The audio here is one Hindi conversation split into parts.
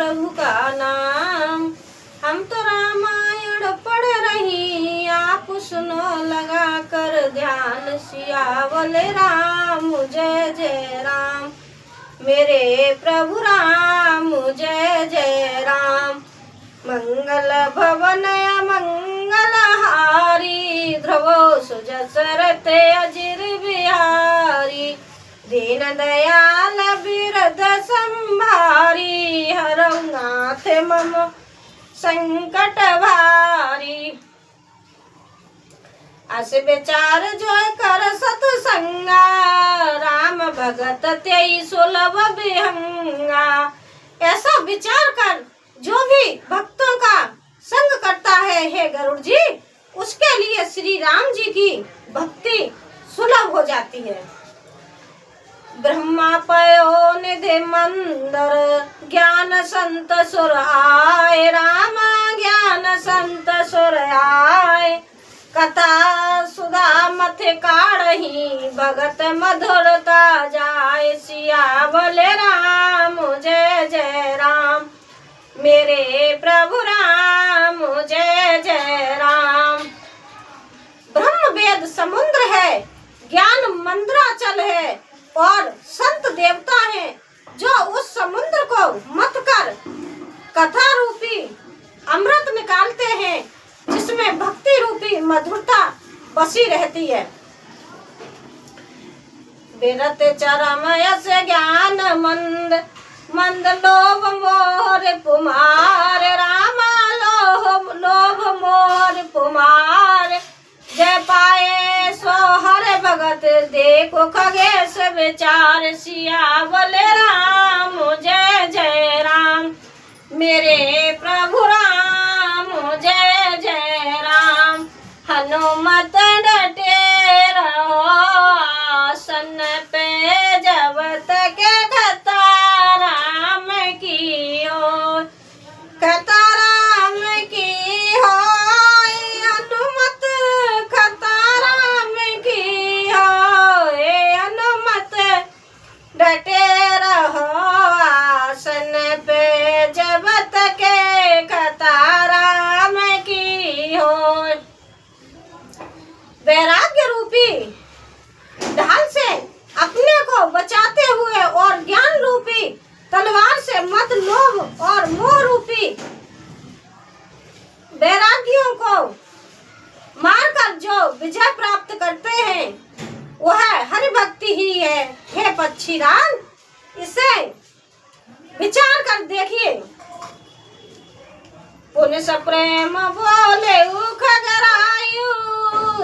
प्रभु का नाम। हम तो रामायण पढ़ रही, आप सुनो लगा कर ध्यान। सियावल राम जय जय राम, मेरे प्रभु राम जय जय राम। मंगल भवन मंगल हारी, ध्रुवो सुजसरत अजिर बिहारी। दीन दयाल बिरद संभारी, हरौ नाथ मम संकट भारी। अस विचार जो कर सतसंगा, राम भगत त्यई सुलभ विहंगा। ऐसा विचार कर जो भी भक्तों का संग करता है हे गरुड़ जी, उसके लिए श्री राम जी की भक्ति सुलभ हो जाती है। ब्रह्मा पयो निधि मंदर, ज्ञान संत सुर आए। राम ज्ञान संत सुर आए, कथा सुधा मथ काढ़ी। भगत मधुरता जाए, सियावल राम जय जय राम, मेरे प्रभु राम जय जय राम। ब्रह्म वेद समुद्र है, ज्ञान मंद्राचल है, और संत देवता हैं जो उस समुद्र को मथ कर कथा रूपी अमृत निकालते हैं, जिसमें भक्ति रूपी मधुरता बसी रहती है। विरत चरम यस ज्ञान मंद, मंद लोभ मोह पुमार। रामा लोभ मोह पुमार, जय पाए सो हर भगत। देखो खगेश विचार, सियावल राम जय जय राम, मेरे प्रभु राम जय जय राम। हनुमत डटे रहो आसन पे, जब तक कथा राम की हो, कथा राम की हो। हनुमत कथा राम की हो, हनुमत डटे रहो आसन पे, जब तक कथा राम की हो। वैराग्य रूपी ढाल से अपने को बचाते हुए और ज्ञान रूपी तलवार से मत लोभ और मोह रूपी वैरागियों को मारकर जो विजय प्राप्त करते हैं, वह हरि भक्ति ही है हे पक्षीराज। इसे विचार कर देखिए। पुण्य सप्रेम बोले खगरायु,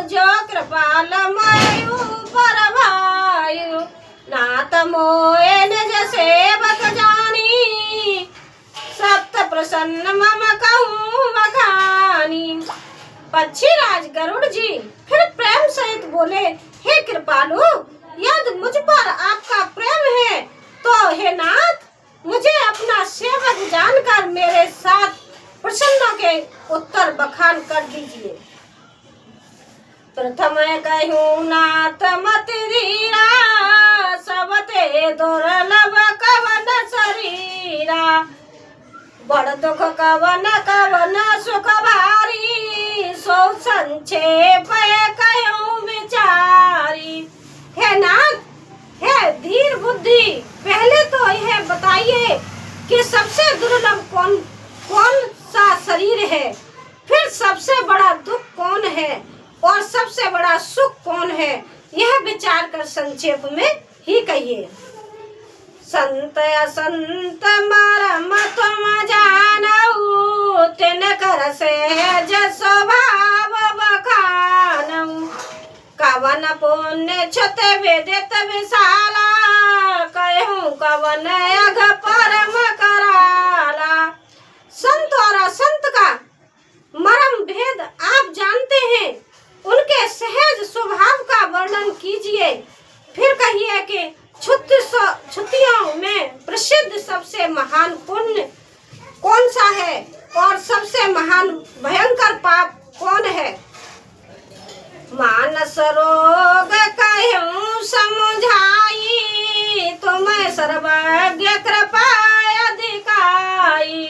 जो कृपाल मयु पर भायु। नाथ मोए निज सेवक जानी, सप्त प्रसन्न मम कहूँ बखानी। पक्षीराज गरुड़ जी फिर प्रेम सहित बोले, हे कृपालु, यदि मुझ पर आपका प्रेम है तो हे नाथ, मुझे अपना सेवक जानकर मेरे साथ प्रसन्न के उत्तर बखान कर दीजिए। प्रथम कहूँ नाथ मत धीरा, सबते दुर्लभ कवन शरीरा। बड़ दुख कवन कवन सुख भारी, सो संक्षेप कहूँ विचारी। हे नाथ, हे धीर बुद्धि, पहले तो यह बताइए कि सबसे दुर्लभ कौन सा शरीर है, फिर सबसे बड़ा दुख कौन है और सबसे बड़ा सुख कौन है, यह विचार कर संक्षेप में ही कहिए। संत असंत मरम तुम जानऊ, तिनकर सहज स्वभाव बखानऊ। कवन पुण्य क्षत विदित विशाला, कहूँ कवन अघ परम कराला। संत और असंत का मर्म भेद आप जानते हैं, उनके सहज स्वभाव का वर्णन कीजिए। फिर कहिए कि छुट्टियों में प्रसिद्ध सबसे महान पुण्य कौन सा है और सबसे महान भयंकर पाप कौन है। मानस रोग कहूँ समझाई, तुम सर्वज्ञ कृपा अधिकारी।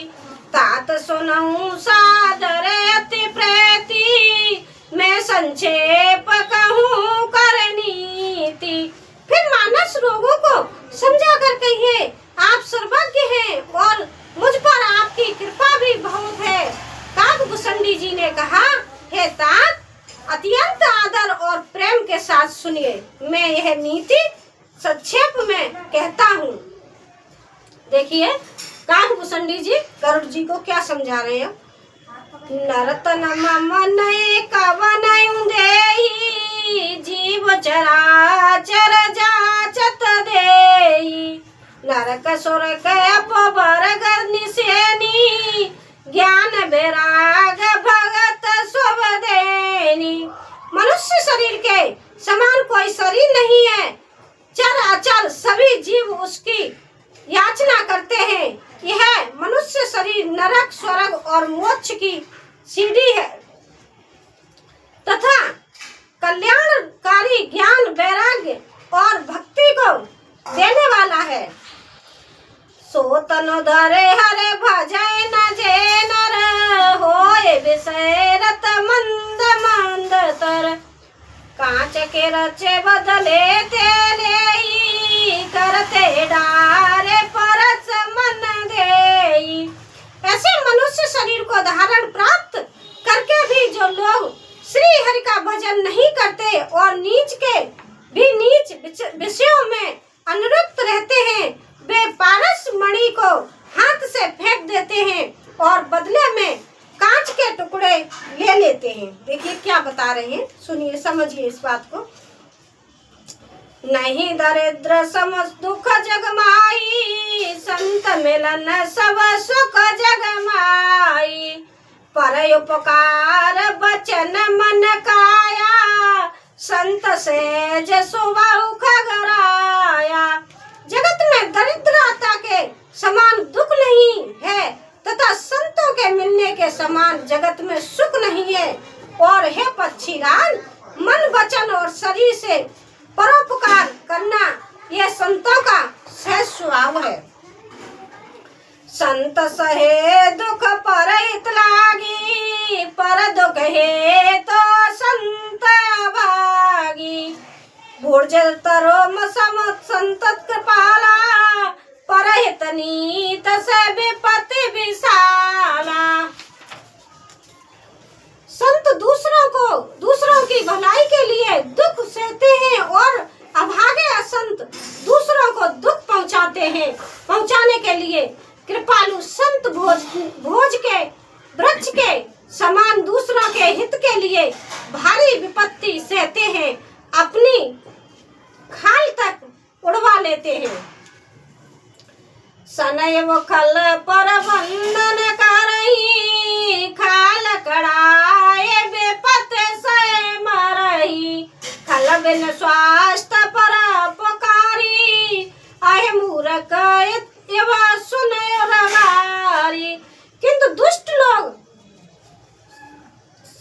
कहिए, आप सर्वज्ञ हैं और मुझ पर आपकी कृपा भी बहुत है। काकभूषणी जी ने कहा, हे तात, अत्यंत आदर और प्रेम के साथ सुनिए, मैं यह नीति संक्षेप में कहता हूँ। देखिए काकभूषणी जी गरुड़ जी को क्या समझा रहे हैं। नरतन मन कवन देहि, जीव चराचर जाचत देहि, नरक सुरक अपबर निसेनी, ज्ञान वैराग भगत सब देनी। मनुष्य शरीर के समान कोई शरीर नहीं है, चर अचर सभी जीव उसकी याचना करते हैं। यह मनुष्य शरीर नरक स्वर्ग और मोक्ष की सीढ़ी है तथा कल्याणकारी ज्ञान वैराग्य और भक्ति को देने वाला है। सो तनु धरे हरे भजय न जे नर, होए विषय रत मंद मंद तर, कांच के रचे बदले तेले, करते डारे परस मन देई। ऐसे मनुष्य शरीर को धारण प्राप्त करके भी जो लोग श्री हरि का भजन नहीं करते और नीच के भी नीच विषयों में अनुरक्त रहते हैं, वे पारस मणि को हाथ से फेंक देते हैं और बदले में कांच के टुकड़े ले लेते हैं। देखिए क्या बता रहे हैं, सुनिए समझिए इस बात को। नहीं दरिद्र समझ दुख जगमाई, संत मिलन सब सुख जगमाई, पर उपकार बचन मन काया, संत सेज सुबह खगराया। जगत में दरिद्रता के समान दुख नहीं है तथा संतों के मिलने के समान जगत में सुख नहीं है। और हे पक्षीराज, मन वचन और शरीर से परोपकार करना यह संतों का सहज स्वभाव है। संत सहे दुख पर हित लागी, पर दुख है तो संत अभागी, भुर्जर तरो सम संत कृपाला, पर हित नीत से विपत्ति विशाला। संत दूसरों की भलाई के लिए दुख सहते हैं और अभागे असंत दूसरों को दुख पहुंचाने के लिए कृपालु संत भोज के वृक्ष के समान दूसरों के हित के लिए भारी विपत्ति सहते हैं, अपनी खाल तक उड़वा लेते हैं। सनैव खल पर बंधन करही, खाल कड़ाए बेपत से मरही, खल बिन स्वास्थ्य पर पुकारी, आहे मूरख एव सुनय रवारी। किंतु दुष्ट लोग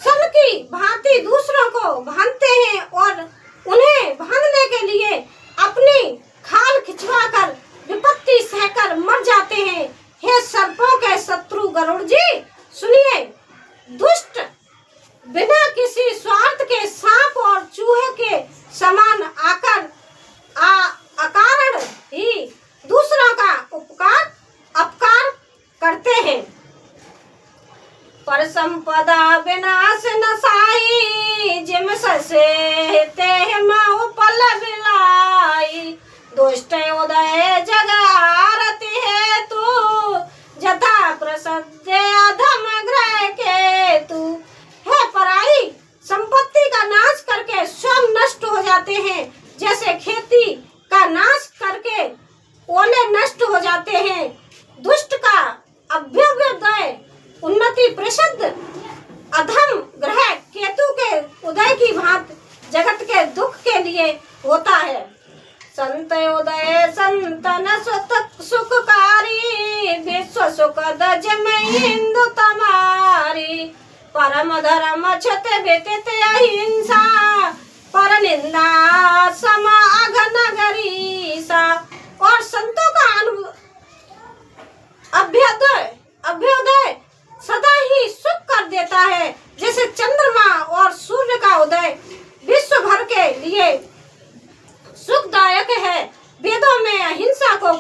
सन की भांति दूसरों को बांधते हैं और उन्हें बांधने के लिए अपनी खाल खिंचवा कर विपत्ति सहकर मर जाते हैं। हे सर्पों के शत्रु गरुड़ जी, सुनिए, दुष्ट बिना किसी स्वार्थ के सांप और चूहे के समान अकारण ही दूसरों का अपकार करते हैं। पर संपदा विनाश नसाई, जिम ससे ते माओ पल बिलाई, दुष्ट उदय जग आरती है तू, जथा प्रसद्ध अधम ग्रह के तू। है पराई संपत्ति का नाश करके स्वयं नष्ट हो जाते हैं, जैसे खेती का नाश करके ओले नष्ट हो जाते हैं। दुष्ट का अभ्युदय उन्नति प्रसिद्ध अधम ग्रह केतु के उदय की भांति जगत के दुख के लिए होता है। संत उदय संतन सुखकारी, विश्व सुख दजम हिंदू तमारी, परम धर्म छत व्यतीत अहिंसा, पर निंदा सम अघन गरीसा। और संतों का अभ्युदय सदा ही सुख कर देता है, जैसे चंद्रमा और सूर्य का उदय विश्व भर के लिए सुखदायक है। वेदों में अहिंसा को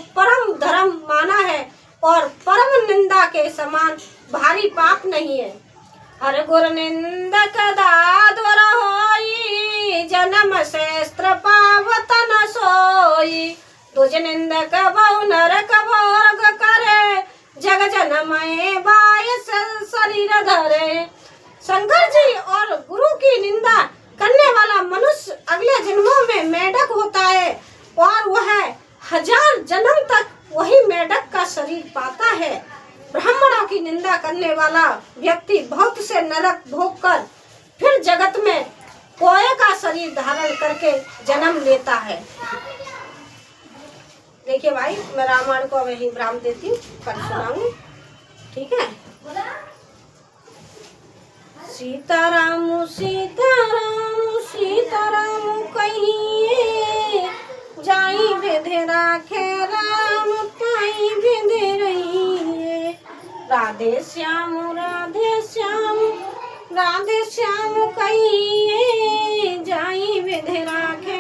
समान भारी पाप नहीं है। हर गुर निंदक दादुर होई, जन्म सहस्त्र पावत न सोई। तुझ निंदक बहु नरक भोग करे, जग जनमय बायस शरीर धरे। शंकर जी और गुरु की निंदा करने वाला मनुष्य अगले जन्मों में मेढक होता है और वह 1000 जन्म तक वही मेढक का शरीर पाता है। ब्राह्मणों की निंदा करने वाला व्यक्ति बहुत से नरक भोग कर फिर जगत में कोए का शरीर धारण करके जन्म लेता है। देखिए भाई, मैं रामायण को वही विराम देती हूँ, कल सुनाऊंगी, ठीक है। सीताराम सीताराम सीताराम कहिए, जाई विधि राखे राम पाई विधि रहिए। राधे श्याम राधे श्याम राधे श्याम कहिए, जाई विधि राखे